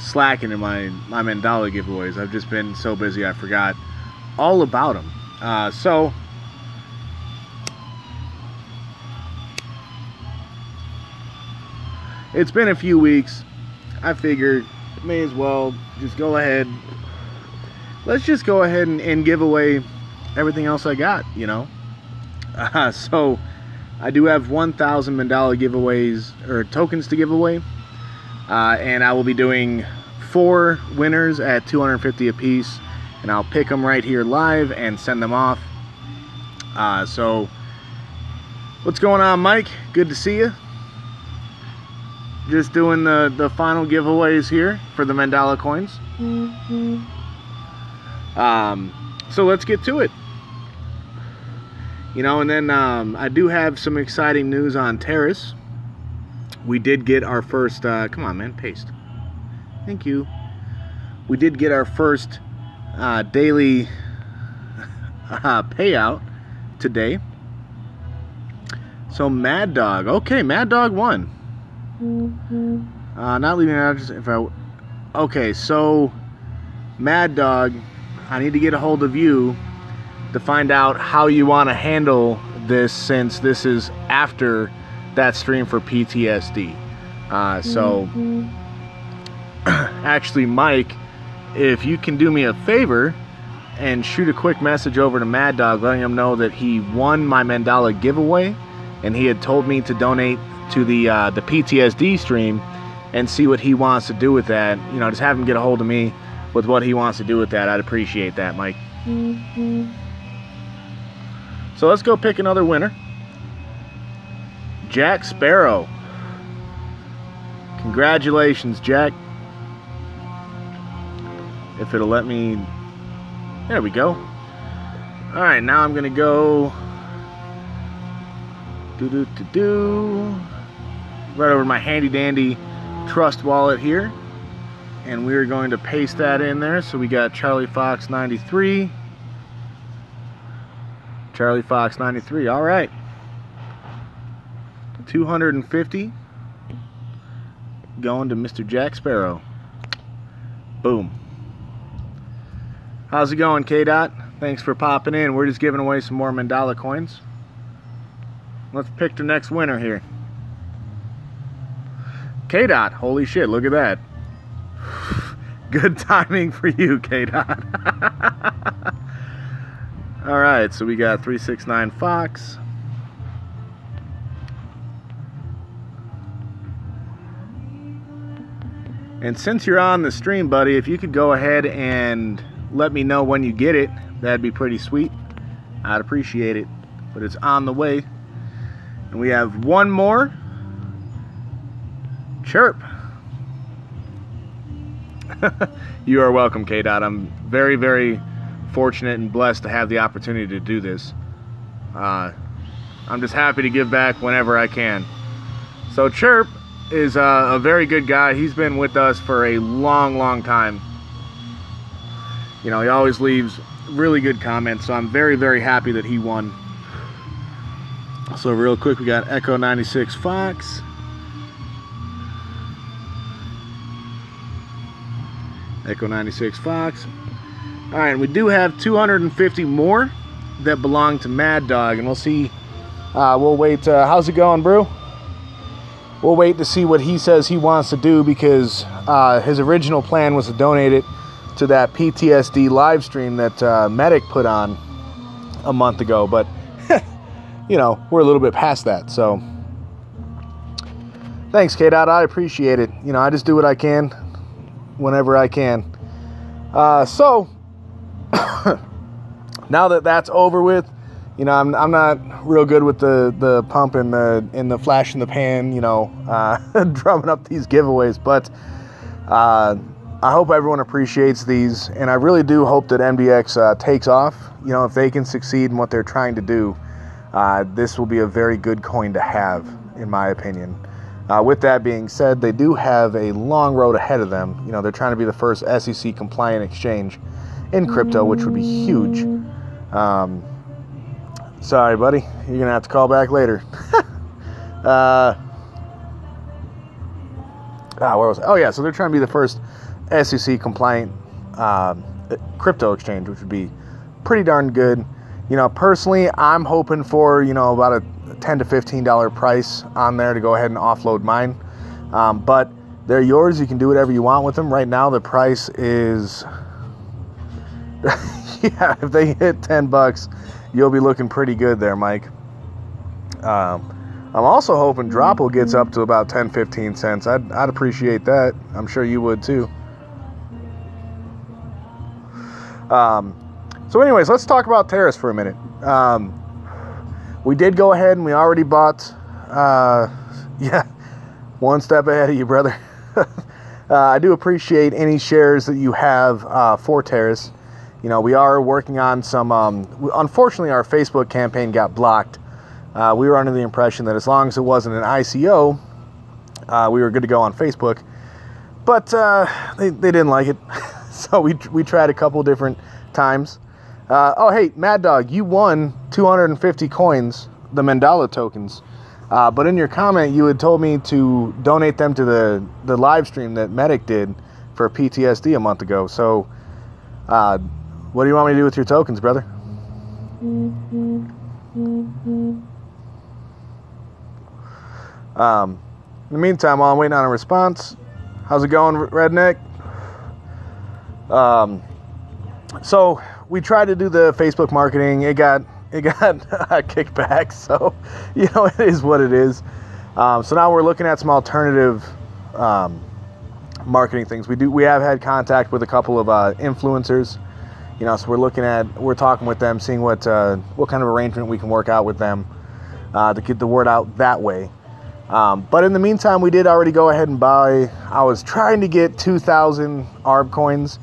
slacking in my Mandala giveaways. I've just been so busy I forgot all about them. So it's been a few weeks. I figured may as well just go ahead. Let's just go ahead and give away everything else I got, you know. So I do have 1,000 Mandala giveaways, or tokens to give away. And I will be doing 4 winners at 250 apiece. And I'll pick them right here live and send them off. So what's going on, Mike? Good to see you. Just doing the final giveaways here for the Mandala coins. So let's get to it. You know, and then I do have some exciting news on Terrace. We did get our first, come on man, paste. Thank you. We did get our first daily payout today. So Mad Dog, okay, Mad Dog won. Not leaving out if I, okay, so Mad Dog, I need to get a hold of you to find out how you want to handle this, since this is after that stream for PTSD. So actually, Mike, if you can do me a favor and shoot a quick message over to Mad Dog letting him know that he won my Mandala giveaway and he had told me to donate to the PTSD stream, and see what he wants to do with that. You know, just have him get a hold of me with what he wants to do with that. I'd appreciate that, Mike. So let's go pick another winner. Jack Sparrow. Congratulations, Jack. If it'll let me, there we go. All right, now I'm gonna go right over to my handy dandy trust wallet here, and we're going to paste that in there. So we got Charlie Fox 93, Charlie Fox 93. All right, 250 going to Mr. Jack Sparrow. Boom. How's it going, K-Dot? Thanks for popping in. We're just giving away some more Mandala coins. Let's pick the next winner here. K-Dot, holy shit, look at that. Good timing for you, K-Dot. Alright, so we got 369 Fox. And since you're on the stream, buddy, if you could go ahead and let me know when you get it, that'd be pretty sweet. I'd appreciate it. But it's on the way. And we have one more. Chirp. You are welcome, K-Dot. I'm very, very fortunate and blessed to have the opportunity to do this. I'm just happy to give back whenever I can. So Chirp is a very good guy. He's been with us for a long, long time. You know, he always leaves really good comments, so I'm very, very happy that he won. So real quick, we got Echo 96 Fox. Echo 96 Fox. Alright, we do have 250 more that belong to Mad Dog, and we'll see. We'll wait. How's it going, Brew? We'll wait to see what he says he wants to do, because his original plan was to donate it to that PTSD live stream that Medic put on a month ago, but you know, we're a little bit past that. So thanks, K-Dot. I appreciate it. You know, I just do what I can whenever I can. So now that that's over with, you know, I'm not real good with the pump and the flash in the pan, you know, drumming up these giveaways, but I hope everyone appreciates these, and I really do hope that MDX takes off. You know, if they can succeed in what they're trying to do, this will be a very good coin to have, in my opinion. With that being said, they do have a long road ahead of them. You know, they're trying to be the first SEC compliant exchange in crypto, which would be huge. Sorry, buddy. You're going to have to call back later. where was I? Oh yeah, so they're trying to be the first SEC compliant crypto exchange, which would be pretty darn good. You know, personally, I'm hoping for, you know, about a $10 to $15 price on there to go ahead and offload mine. But they're yours. You can do whatever you want with them. Right now, the price is, yeah, if they hit $10, you'll be looking pretty good there, Mike. I'm also hoping Dropple gets up to about 10-15 cents. I'd appreciate that. I'm sure you would too. So anyways, let's talk about Terrace for a minute. We did go ahead and we already bought, yeah, one step ahead of you, brother. I do appreciate any shares that you have for Terrace. You know, we are working on some, unfortunately our Facebook campaign got blocked. We were under the impression that as long as it wasn't an ICO, we were good to go on Facebook. But they didn't like it. So we tried a couple different times. Oh, hey, Mad Dog, you won 250 coins, the Mandala tokens. But in your comment, you had told me to donate them to the live stream that Medic did for PTSD a month ago. So what do you want me to do with your tokens, brother? In the meantime, while I'm waiting on a response, how's it going, Redneck? So we tried to do the Facebook marketing. It got kicked back. So, you know, it is what it is. So now we're looking at some alternative marketing things. We have had contact with a couple of influencers. You know, so we're talking with them, seeing what kind of arrangement we can work out with them to get the word out that way. But in the meantime, we did already go ahead and buy. I was trying to get 2,000 ARB coins,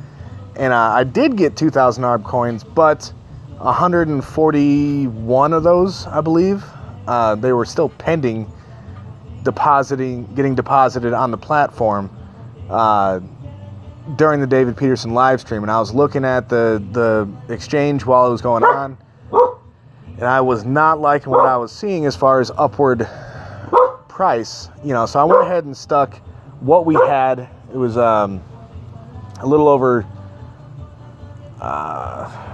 and I did get 2,000 ARB coins, but 141 of those, I believe, they were still pending getting deposited on the platform during the David Peterson live stream. And I was looking at the exchange while it was going on, and I was not liking what I was seeing as far as upward price, you know. So I went ahead and stuck what we had. It was a little over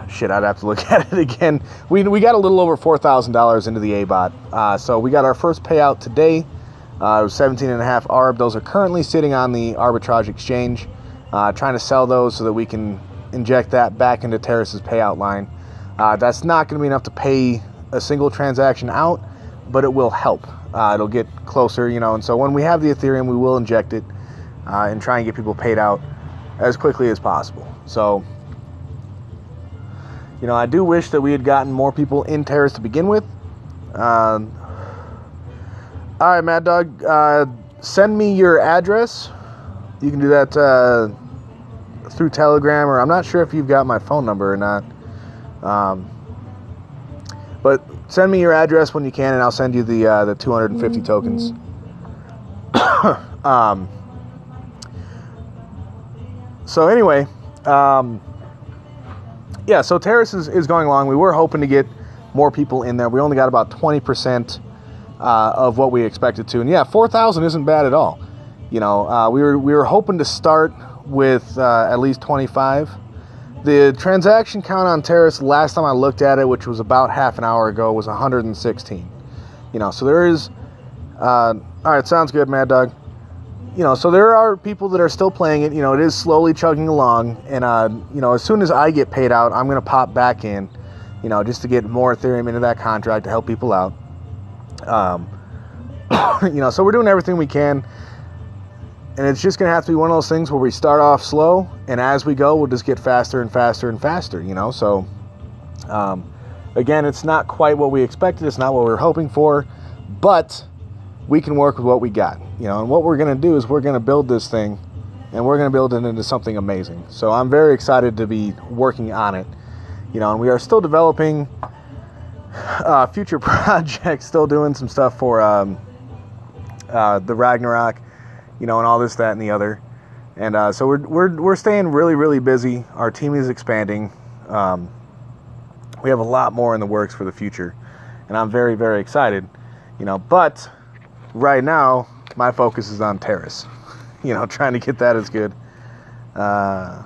shit, I'd have to look at it again. We got a little over $4,000 into the ABOT. So we got our first payout today. It was 17.5 ARB. Those are currently sitting on the arbitrage exchange, trying to sell those so that we can inject that back into Terrace's payout line. That's not going to be enough to pay a single transaction out, but it will help. It'll get closer, you know, and so when we have the Ethereum, we will inject it and try and get people paid out as quickly as possible. So, you know, I do wish that we had gotten more people in Terrace to begin with. All right, Mad Dog, send me your address. You can do that through Telegram, or I'm not sure if you've got my phone number or not. But send me your address when you can, and I'll send you the 250 tokens. So anyway, yeah, so Terrace is going along. We were hoping to get more people in there. We only got about 20% of what we expected to. And yeah, 4,000 isn't bad at all. You know, we were hoping to start with at least 25. The transaction count on Terrace, last time I looked at it, which was about half an hour ago, was 116. You know, so there is... all right, sounds good, Mad Dog. You know, so there are people that are still playing it. You know, it is slowly chugging along. And, you know, as soon as I get paid out, I'm going to pop back in, you know, just to get more Ethereum into that contract to help people out. You know, so we're doing everything we can. And it's just going to have to be one of those things where we start off slow, and as we go, we'll just get faster and faster and faster, you know. So, again, it's not quite what we expected. It's not what we were hoping for, but we can work with what we got, you know. And what we're going to do is we're going to build this thing, and we're going to build it into something amazing. So I'm very excited to be working on it, you know. And we are still developing future projects, still doing some stuff for the Ragnarok, you know, and all this, that, and the other. And so we're staying really, really busy. Our team is expanding. We have a lot more in the works for the future, and I'm very, very excited, you know. But right now, my focus is on Terrace, trying to get that as good. All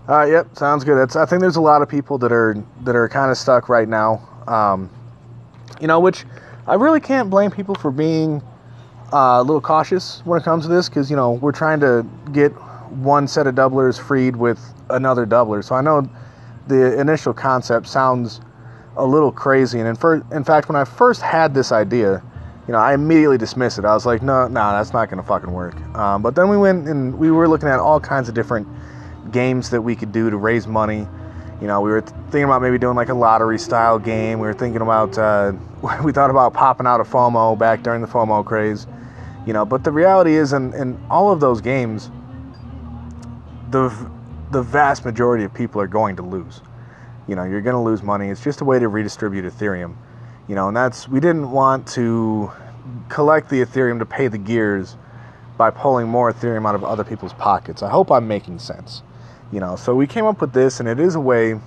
right, yep, sounds good. I think there's a lot of people that are kind of stuck right now. Which I really can't blame people for being a little cautious when it comes to this, because we're trying to get one set of doublers freed with another doubler. So I know the initial concept sounds a little crazy, and in fact, when I first had this idea, I immediately dismissed it. I was like, no, that's not going to fucking work. But then we went and we were looking at all kinds of different games that we could do to raise money. We were thinking about maybe doing like a lottery style game. We were thinking about, we thought about popping out a FOMO back during the FOMO craze, but the reality is in all of those games, the vast majority of people are going to lose. You're going to lose money. It's just a way to redistribute Ethereum, and we didn't want to collect the Ethereum to pay the gears by pulling more Ethereum out of other people's pockets. I hope I'm making sense. So we came up with this, and it is a way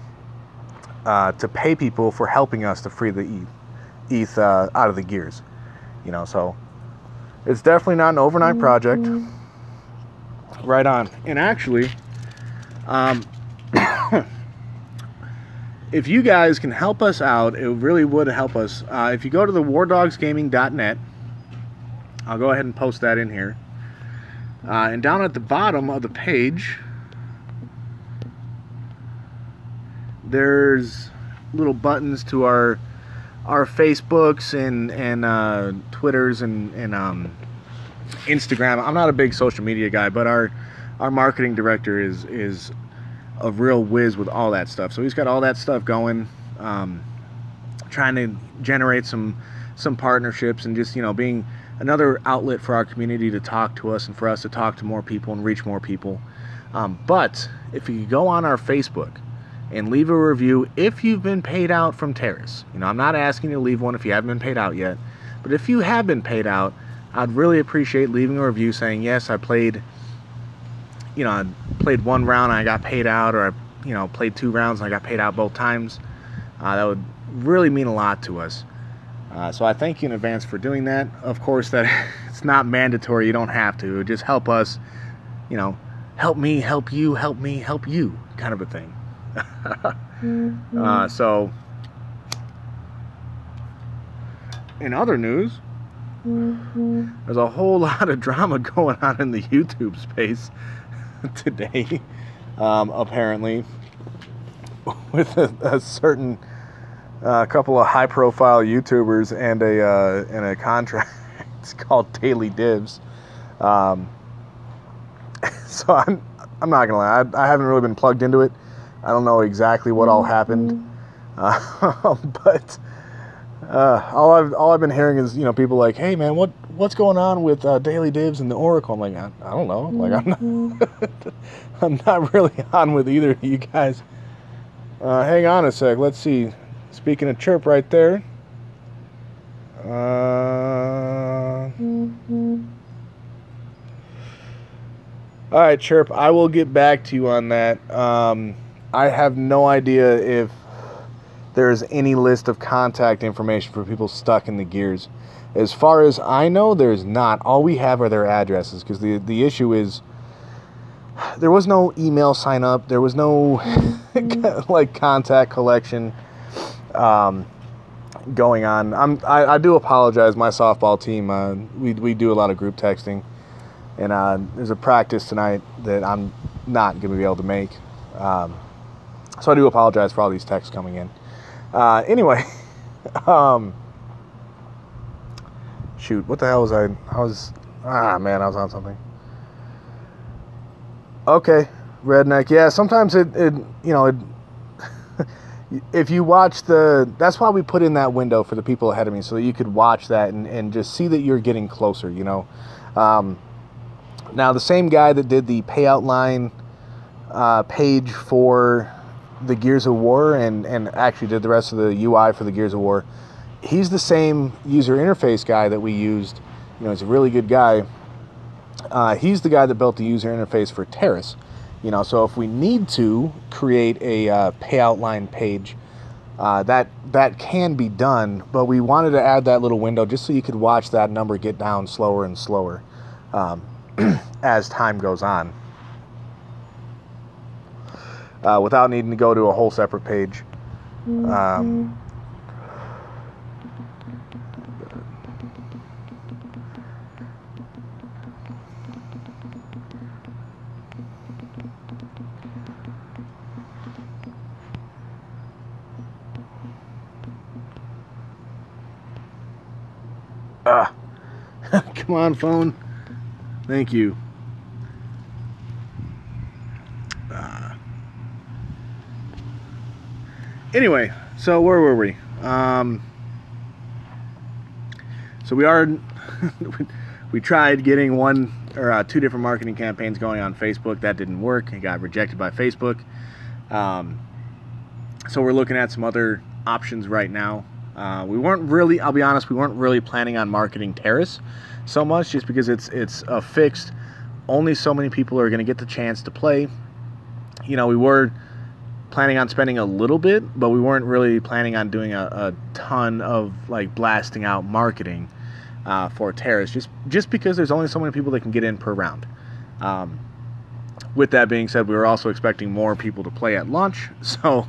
to pay people for helping us to free the ETH out of the gears. So it's definitely not an overnight project. Right on. And actually, if you guys can help us out, it really would help us. If you go to the wardogsgaming.net, I'll go ahead and post that in here. And down at the bottom of the page, there's little buttons to our Facebooks and Twitters and Instagram. I'm not a big social media guy, but our marketing director is a real whiz with all that stuff. So he's got all that stuff going, trying to generate some partnerships and just being another outlet for our community to talk to us and for us to talk to more people and reach more people. But if you go on our Facebook and leave a review if you've been paid out from Terrace. I'm not asking you to leave one if you haven't been paid out yet, but if you have been paid out, I'd really appreciate leaving a review saying, yes, I played one round and I got paid out, or I played 2 rounds and I got paid out both times. That would really mean a lot to us. So I thank you in advance for doing that. Of course, that it's not mandatory. You don't have to. It would just help us, help me, help you, help me, help you, kind of a thing. So, in other news, there's a whole lot of drama going on in the YouTube space today, apparently, with a certain couple of high-profile YouTubers and a contract called Daily Divs. So I'm not gonna lie, I haven't really been plugged into it. I don't know exactly what all happened, but all I've been hearing is people like, hey man, what's going on with Daily Divs and the Oracle? I'm like, I don't know. Like I'm not really on with either of you guys. Hang on a sec. Let's see. Speaking of Chirp right there. All right, Chirp. I will get back to you on that. I have no idea if there's any list of contact information for people stuck in the gears. As far as I know, there's not. All we have are their addresses, because the issue is there was no email sign up. There was no like contact collection going on. I do apologize. My softball team, we do a lot of group texting, and there's a practice tonight that I'm not going to be able to make. So I do apologize for all these texts coming in. Anyway, shoot, what the hell was I was on something. Okay, redneck. Yeah, sometimes it if you watch that's why we put in that window for the people ahead of me, so that you could watch that and just see that you're getting closer, Now, the same guy that did the payout line page for the Gears of War and actually did the rest of the UI for the Gears of War, he's the same user interface guy that we used. He's a really good guy. He's the guy that built the user interface for Terrace. So if we need to create a payout line page, that can be done, but we wanted to add that little window just so you could watch that number get down slower and slower. as time goes on, without needing to go to a whole separate page. Come on, phone. Thank you. Anyway, so where were we? So we are we tried getting one or two different marketing campaigns going on Facebook. That didn't work. It got rejected by Facebook. So we're looking at some other options right now. We weren't really, I'll be honest, we weren't really planning on marketing Terrace so much, just because it's a fixed, only so many people are going to get the chance to play. You know, we were planning on spending a little bit, but we weren't really planning on doing a ton of like blasting out marketing for Terrace, just because there's only so many people that can get in per round. With that being said, we were also expecting more people to play at launch, so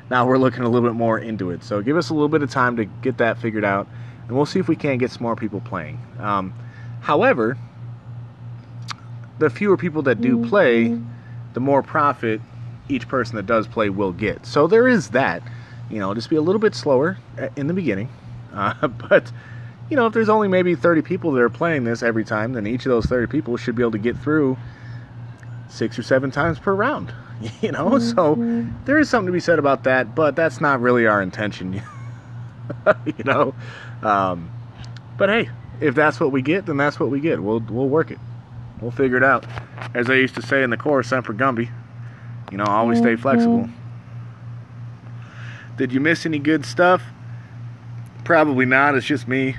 now we're looking a little bit more into it. So give us a little bit of time to get that figured out, and we'll see if we can get some more people playing. However, the fewer people that do play, the more profit each person that does play will get. So there is that. You know, just be a little bit slower in the beginning. But, you know, if there's only maybe 30 people that are playing this every time, then each of those 30 people should be able to get through 6 or 7 times per round. You know, so there is something to be said about that, but that's not really our intention. You know, but hey, if that's what we get, then that's what we get. We'll work it. We'll figure it out. As I used to say in the chorus, Semper Gumby, you know, always stay flexible. Did you miss any good stuff? Probably not. It's just me.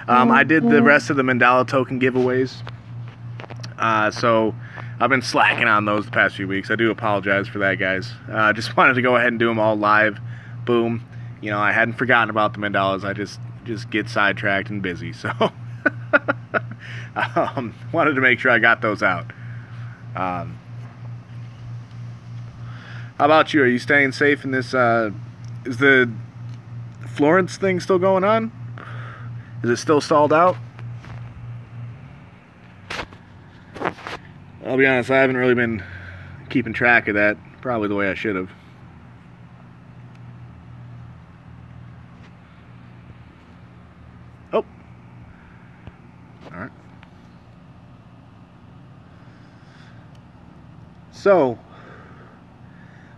I did the rest of the Mandala token giveaways. So I've been slacking on those the past few weeks. I do apologize for that, guys. Just wanted to go ahead and do them all live. Boom. You know, I hadn't forgotten about the Mandalas. I just get sidetracked and busy. So wanted to make sure I got those out. How about you? Are you staying safe in this? Is the Florence thing still going on? Is it still stalled out? I'll be honest, I haven't really been keeping track of that, probably the way I should have. Oh. Alright. So,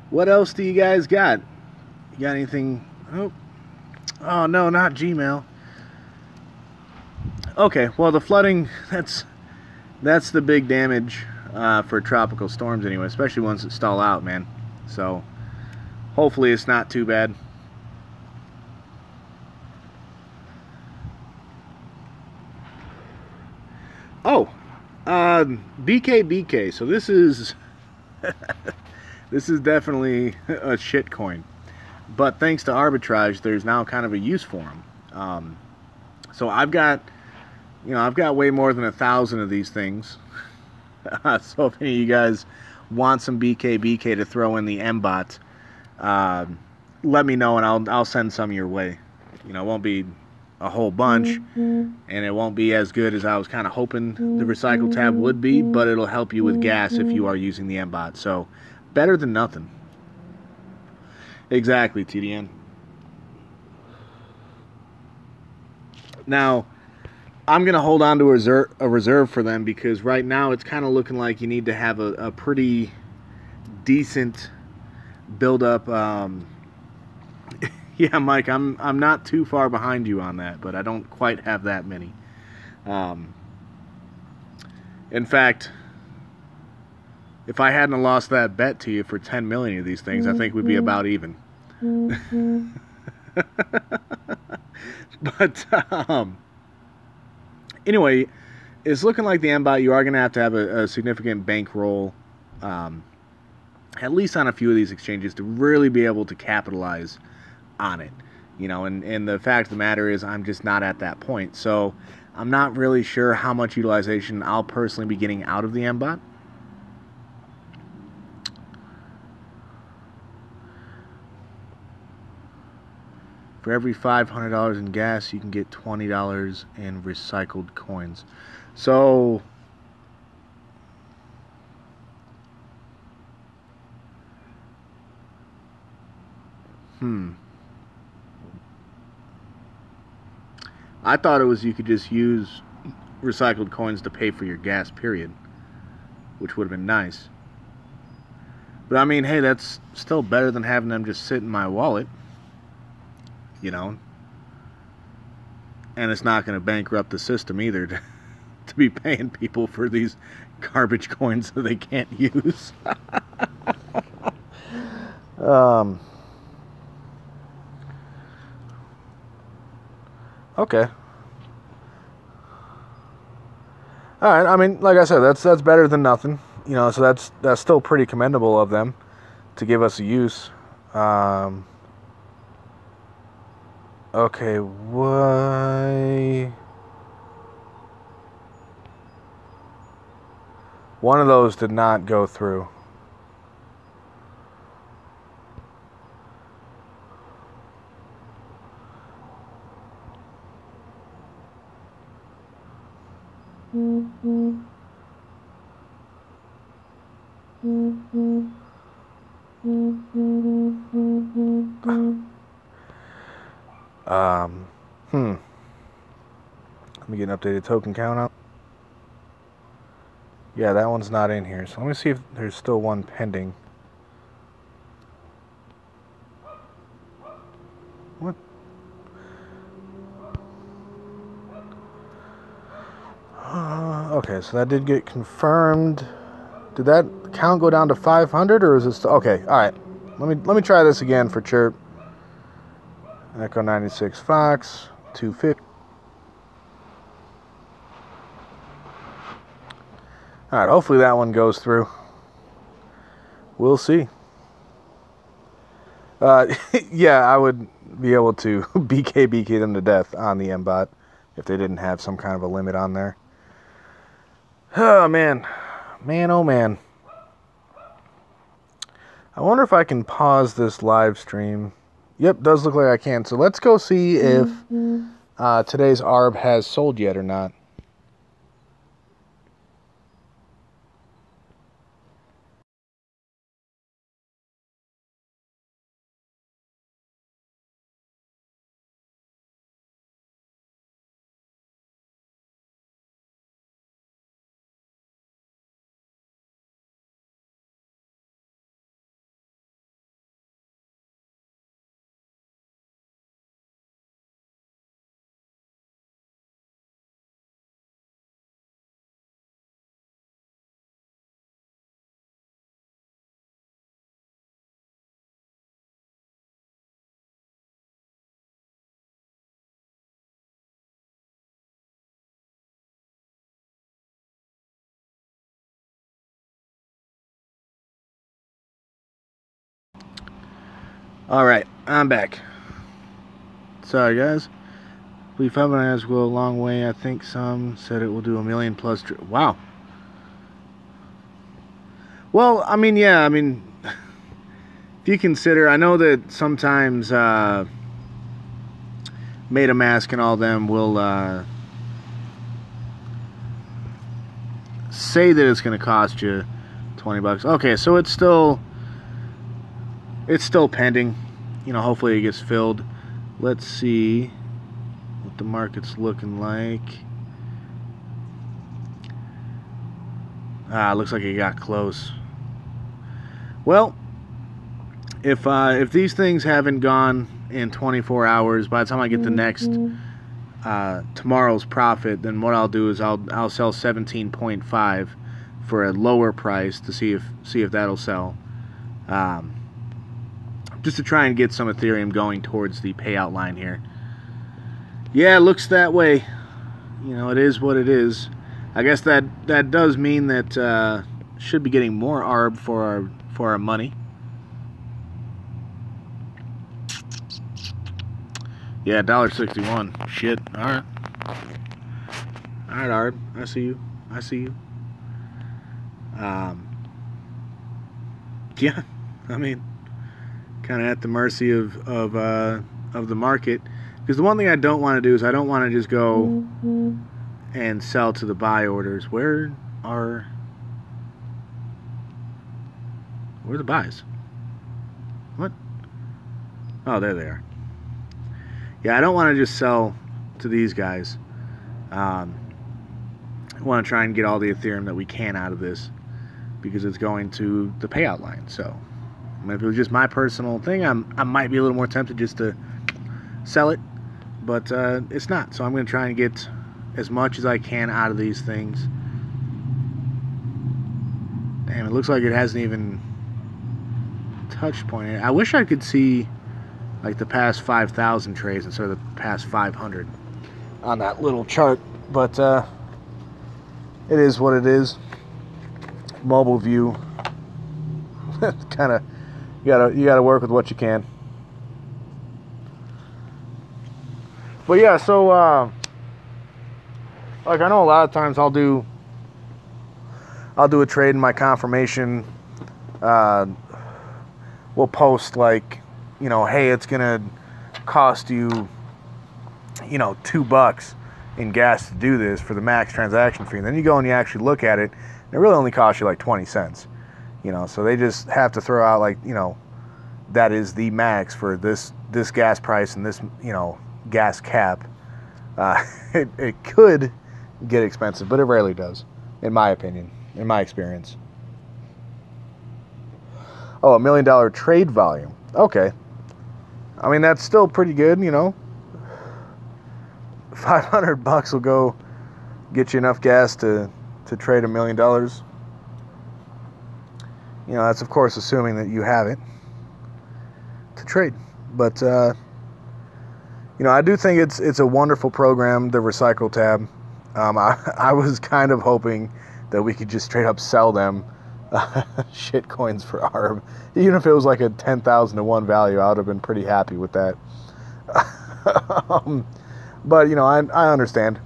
what else do you guys got? You got anything? Oh no, not Gmail. Okay, well the flooding, that's the big damage for tropical storms anyway, especially ones that stall out, man. So hopefully it's not too bad. Oh, BK. So this is this is definitely a shit coin, but thanks to arbitrage, there's now kind of a use for them. So I've got way more than 1,000 of these things. So if any of you guys want some BK to throw in the M-bot, let me know and I'll send some your way. You know, it won't be a whole bunch, and it won't be as good as I was kind of hoping the recycle tab would be, but it'll help you with gas if you are using the M-bot. So better than nothing. Exactly, TDN. Now, I'm going to hold on to a reserve for them, because right now it's kind of looking like you need to have a pretty decent build-up. Yeah, Mike, I'm not too far behind you on that, but I don't quite have that many. In fact, if I hadn't lost that bet to you for 10 million of these things, I think we'd be about even. But anyway, it's looking like the M-bot, you are going to have a significant bankroll, at least on a few of these exchanges, to really be able to capitalize on it. You know, and the fact of the matter is I'm just not at that point. So I'm not really sure how much utilization I'll personally be getting out of the MBOT. For every $500 in gas, you can get $20 in recycled coins. So, I thought it was you could just use recycled coins to pay for your gas, period. Which would have been nice. But I mean, hey, that's still better than having them just sit in my wallet. You know? And it's not going to bankrupt the system either to be paying people for these garbage coins that they can't use. Okay. All right. I mean, like I said, that's better than nothing. You know, so that's still pretty commendable of them to give us a use. Okay, why? One of those did not go through. Let me get an updated token count up. Yeah, that one's not in here. So let me see if there's still one pending. What? Okay, so that did get confirmed. Did that count go down to 500 or is it still okay? All right, let me try this again for chirp. Echo 96 Fox 250. All right, hopefully that one goes through. We'll see. Yeah, I would be able to BK them to death on the MBOT if they didn't have some kind of a limit on there. Oh, man. Man, oh, man. I wonder if I can pause this live stream. Yep, does look like I can. So let's go see if today's ARB has sold yet or not. All right, I'm back. Sorry, guys. We found my ads go a long way. I think some said it will do 1 million plus. Wow. Well, I mean, yeah, I mean, if you consider, I know that sometimes MetaMask and all them will say that it's going to cost you $20. Okay, so it's still pending. You know, hopefully it gets filled. Let's see what the market's looking like. Looks like it got close. Well, if these things haven't gone in 24 hours, by the time I get the next tomorrow's profit, then what I'll do is I'll sell 17.5 for a lower price to see if that'll sell. Just to try and get some Ethereum going towards the payout line here. Yeah, it looks that way. You know, it is what it is. I guess that does mean that should be getting more ARB for our money. Yeah, $1.61. Shit. All right. All right, Art. I see you. I see you. Yeah, I mean, kind of at the mercy of the market. Because the one thing I don't want to do is I don't want to just go and sell to the buy orders. Where are the buys? What? Oh, there they are. Yeah, I don't want to just sell to these guys. I want to try and get all the Ethereum that we can out of this, because it's going to the payout line. So I mean, if it was just my personal thing, I might be a little more tempted just to sell it, but it's not. So I'm going to try and get as much as I can out of these things. Damn, it looks like it hasn't even touched point. I wish I could see like the past 5,000 trades instead of the past 500 on that little chart, but it is what it is. Mobile view. Kind of, you gotta work with what you can. But yeah, so like I know a lot of times I'll do a trade in my confirmation. We'll post like, you know, hey, it's gonna cost you, you know, $2 in gas to do this for the max transaction fee. And then you go and you actually look at it, and it really only costs you like 20 cents. You know, so they just have to throw out like, you know, that is the max for this gas price and this, you know, gas cap. It could get expensive, but it rarely does, in my opinion, in my experience. Oh, $1 million trade volume. Okay. I mean, that's still pretty good, you know. $500 will go get you enough gas to trade $1 million. You know, that's of course assuming that you have it to trade. But you know, I do think it's a wonderful program, the Recycle tab. I was kind of hoping that we could just straight up sell them shit coins for ARB. Even if it was like a 10,000 to 1 value, I would have been pretty happy with that. But, you know, I understand.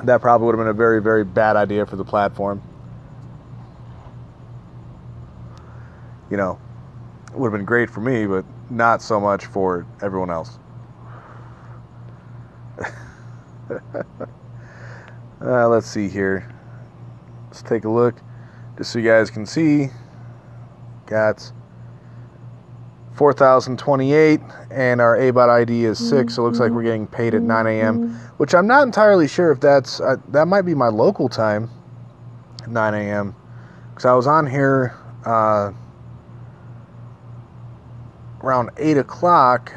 That probably would have been a very, very bad idea for the platform. You know, it would have been great for me, but not so much for everyone else. Let's see here. Let's take a look, just so you guys can see. Got 4,028, and our ABOT ID is 6, so it looks like we're getting paid at 9 a.m., which I'm not entirely sure if that's, that might be my local time, 9 a.m., because I was on here around 8 o'clock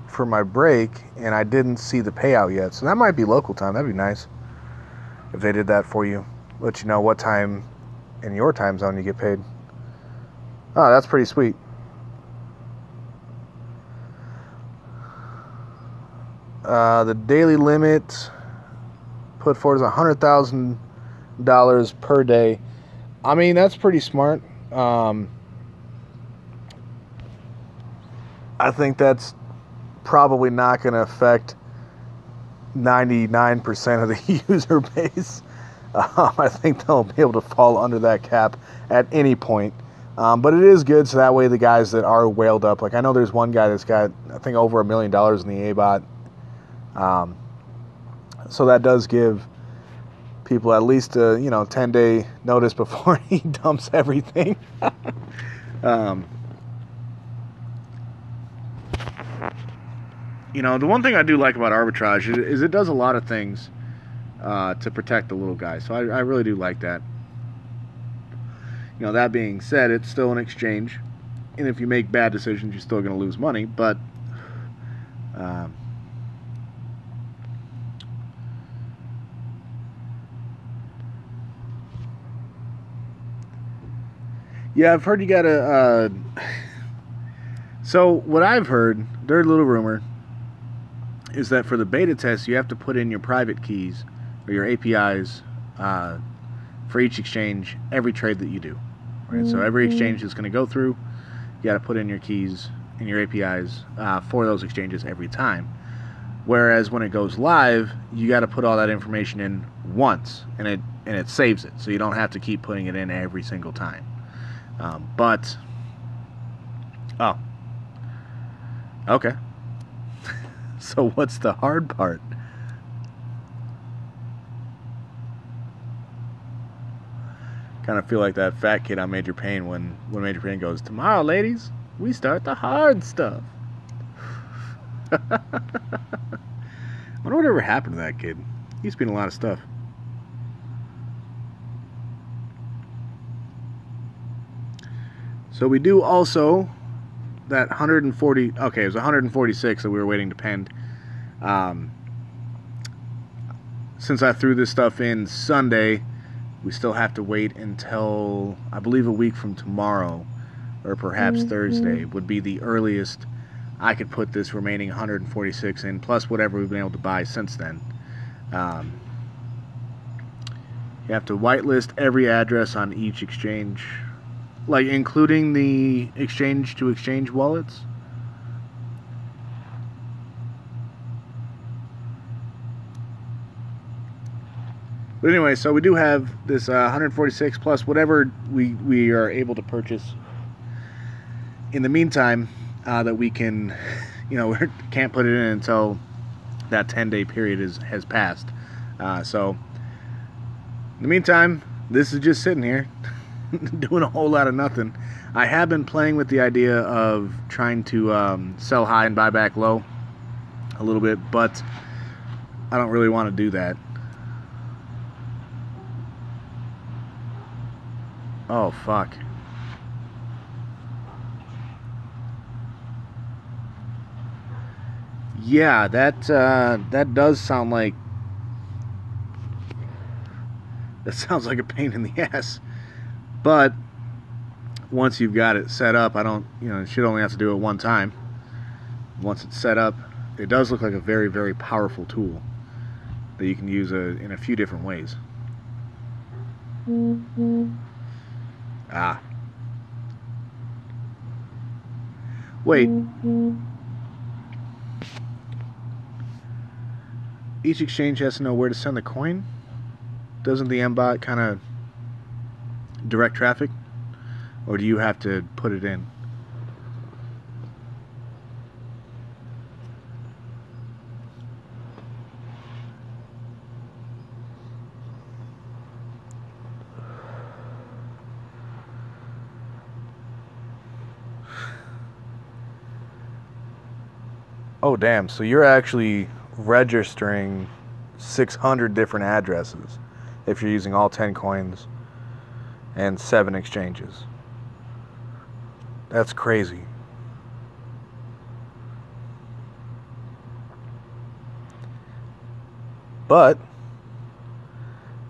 for my break, and I didn't see the payout yet, so that might be local time. That'd be nice if they did that for you. Let you know what time in your time zone you get paid. Oh, that's pretty sweet. The daily limit put forward is $100,000 per day. I mean, that's pretty smart. I think that's probably not going to affect 99% of the user base. I think they'll be able to fall under that cap at any point. But it is good, so that way the guys that are whaled up, like I know there's one guy that's got, I think, over $1 million in the ABOT. So that does give people at least a 10-day notice before he dumps everything. The one thing I do like about arbitrage is it does a lot of things to protect the little guy. So I really do like that. That being said, it's still an exchange, and if you make bad decisions, you're still going to lose money. But yeah, I've heard you got to. So what I've heard, dirty little rumor, is that for the beta test, you have to put in your private keys or your APIs for each exchange every trade that you do. Right? So every exchange that's going to go through, you got to put in your keys and your APIs for those exchanges every time. Whereas when it goes live, you got to put all that information in once, and it saves it, so you don't have to keep putting it in every single time. Oh, okay. So what's the hard part? Kind of feel like that fat kid on Major Payne when Major Payne goes, "Tomorrow, ladies, we start the hard stuff." I wonder whatever happened to that kid. He used to be in a lot of stuff. So we do also that 140. Okay, it was 146 that we were waiting to pend. Since I threw this stuff in Sunday, we still have to wait until, I believe, a week from tomorrow, or perhaps Thursday would be the earliest I could put this remaining 146 in, plus whatever we've been able to buy since then. You have to whitelist every address on each exchange, like including the exchange-to-exchange wallets. But anyway, so we do have this 146 plus whatever we are able to purchase in the meantime that we can, we can't put it in until that 10-day period has passed. So in the meantime, this is just sitting here doing a whole lot of nothing. I have been playing with the idea of trying to sell high and buy back low a little bit, but I don't really want to do that. Oh, fuck. Yeah, that does sound like... That sounds like a pain in the ass. But once you've got it set up, you should only have to do it one time. Once it's set up, it does look like a very, very powerful tool that you can use in a few different ways. Wait. Each exchange has to know where to send the coin? Doesn't the M-bot kind of direct traffic? Or do you have to put it in? Oh, damn. So you're actually registering 600 different addresses if you're using all 10 coins and 7 exchanges. That's crazy. But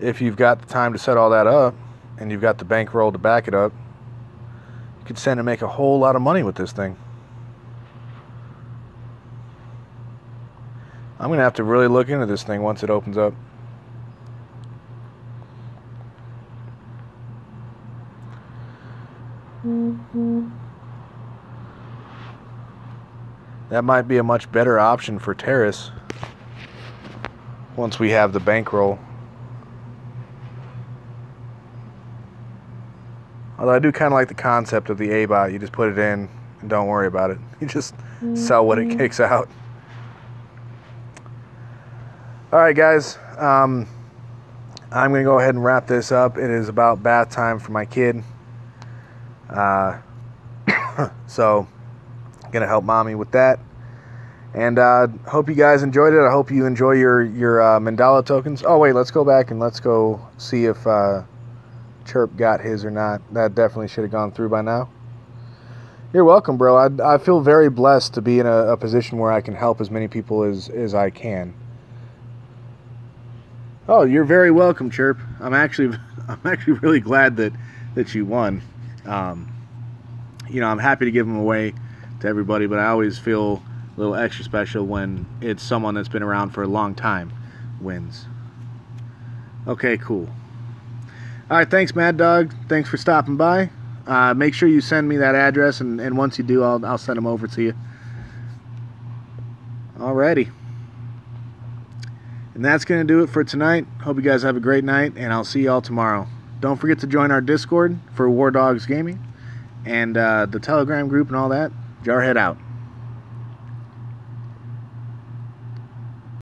if you've got the time to set all that up and you've got the bankroll to back it up, you could stand to make a whole lot of money with this thing. I'm going to have to really look into this thing once it opens up. That might be a much better option for Terrace once we have the bankroll. Although I do kind of like the concept of the A-bot. You just put it in and don't worry about it. You just sell what it kicks out. Alright guys, I'm going to go ahead and wrap this up. It is about bath time for my kid. So, going to help mommy with that. And hope you guys enjoyed it. I hope you enjoy your Mandala tokens. Oh wait, let's go back and let's go see if Chirp got his or not. That definitely should have gone through by now. You're welcome, bro. I feel very blessed to be in a position where I can help as many people as I can. Oh, you're very welcome, Chirp. I'm actually really glad that you won. I'm happy to give them away to everybody, but I always feel a little extra special when it's someone that's been around for a long time wins. Okay, cool. All right, thanks, Mad Dog. Thanks for stopping by. Make sure you send me that address, and once you do, I'll send them over to you. Alrighty. And that's going to do it for tonight. Hope you guys have a great night, and I'll see you all tomorrow. Don't forget to join our Discord for War Dogs Gaming and the Telegram group and all that. Jarhead out.